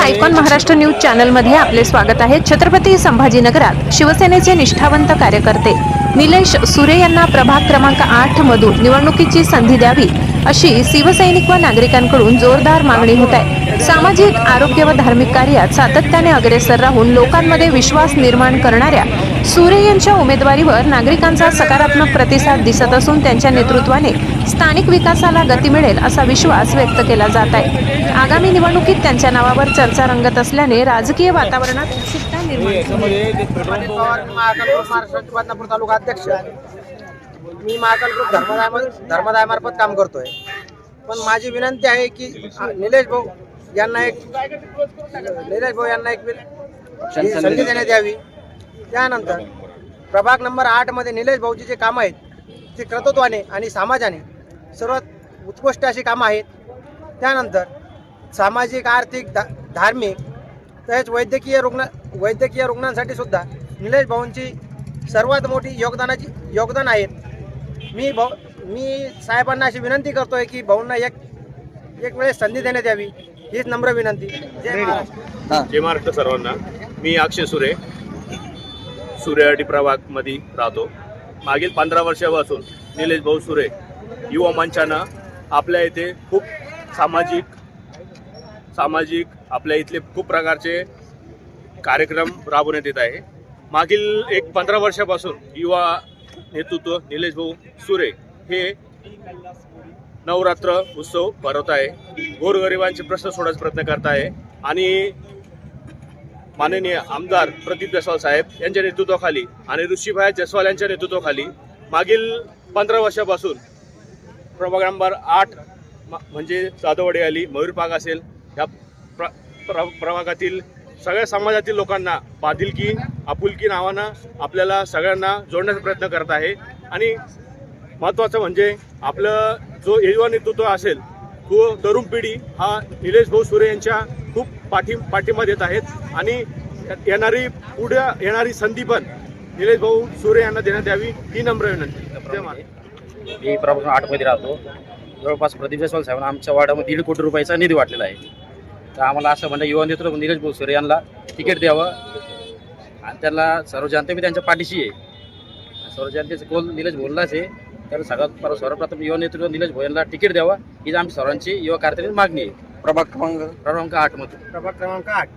Icon Maharashtra news चॅनलमध्ये आपले स्वागत आहे। छत्रपती संभाजीनगरात शिवसेनेचे निष्ठावंत कार्यकर्ते निलेश सुरे यांना प्रभाग क्रमांक 8 मधून निवडणुकीची संधी द्यावी अशी शिवसैनिक व नागरिकांकडून जोरदार मागणी होत आहे। सामाजिक, आरोग्य व धार्मिक कार्यात सातत्याने अग्रेसर राहून लोकांमध्ये विश्वास निर्माण करणाऱ्या सुरे यांच्या उमेदवारीवर नागरिकांचा सकारात्मक प्रतिसाद दिसत असून त्यांच्या नेतृत्वाने स्थानिक विकासाला गती मिळेल असा विश्वास व्यक्त केला जात आहे। आगामी निवडणुकीत त्यांच्या नावावर चर्चा रंगत असल्याने राजकीय वातावरणात उत्सुकता निर्माण बदनापूर तालुका अध्यक्ष मी महाकाल ग्रुप धर्मदायमार्फत काम करतोय। पण माझी विनंती आहे की निलेश भाऊ यांना एक संधी देण्यात यावी। त्यानंतर प्रभाग नंबर 8 मध्ये निलेश भाऊची जे कामं आहेत ते कर्तृत्वाने आणि समाजाने सर्वात उत्कृष्ट अशी कामं आहेत। त्यानंतर सामाजिक, आर्थिक, धार्मिक तसेच वैद्यकीय रुग्णांसाठी सुद्धा निलेश भाऊंची सर्वात मोठी योगदान आहेत। मी साहेबांना अशी विनंती करतोय की भाऊंना एक वेळेस संधी देण्यात यावी, हीच नम्र विनंती। जय महाराष्ट्र। जय महाराष्ट्र सर्वांना। मी अक्षय सुरे, सूर्यवाडी प्रभाग मध्ये राहतो। मागील 15 वर्षापासून निलेश भाऊ सुरे युवा मंचानं आपल्या इथे खूप सामाजिक आपल्या इथले खूप प्रकारचे कार्यक्रम राबवण्यात येत आहे। मागील 15 वर्षापासून युवा नेतृत्व निलेश भाऊ सुरे हे नवरात्र उत्सव भरवत आहे, गोरगरिबांचे प्रश्न सोडण्याचा प्रयत्न करत आहे आणि माननीय आमदार प्रदीप जयस्वाल साहेब यांच्या नेतृत्वाखाली आणि ऋषीभाई जयस्वाल यांच्या नेतृत्वाखाली मागील 15 वर्षापासून प्रभाग नंबर 8 म्हणजे जाधववाडी आली, मयूरबाग असेल, या प्रभागातील सगळ्या समाजातील लोकांना बांधिलकी, आपुलकी नावानं आपल्याला सगळ्यांना जोडण्याचा प्रयत्न करत आहे। आणि महत्त्वाचं म्हणजे आपलं जो युवा नेतृत्व असेल तो तरुण पिढी हा निलेश भाऊ सुरे यांच्या खूप पाठिंबा देत आहेत आणि पुढे येणारी संधी पण निलेश भाऊ सुरे यांना देण्यात यावी, ही नम्र विनंती। मी प्रभाग 8 मध्ये राहतो। जवळपास प्रदीप जयस्वाल साहेबांना आमच्या वार्डामध्ये 1.5 कोटी रुपयाचा निधी वाटलेला आहे। तर आम्हाला असं म्हणजे युवा नेतृत्व निलेश भाऊ सुरे यांना तिकीट द्यावं आणि त्यांना सर्व जनता त्यांच्या पाठीशी आहे। सर्व जनतेचं कोल निलेश भाऊलाच आहे, तर सर्वप्रथम युवा नेतृत्व निलेश भाऊ यांना तिकीट द्यावं ही आमची सर्वांची युवा कार्यकर्त्यांची मागणी आहे। प्रभाग क्रमांक 8 मध्ये प्रभाग क्रमांक 8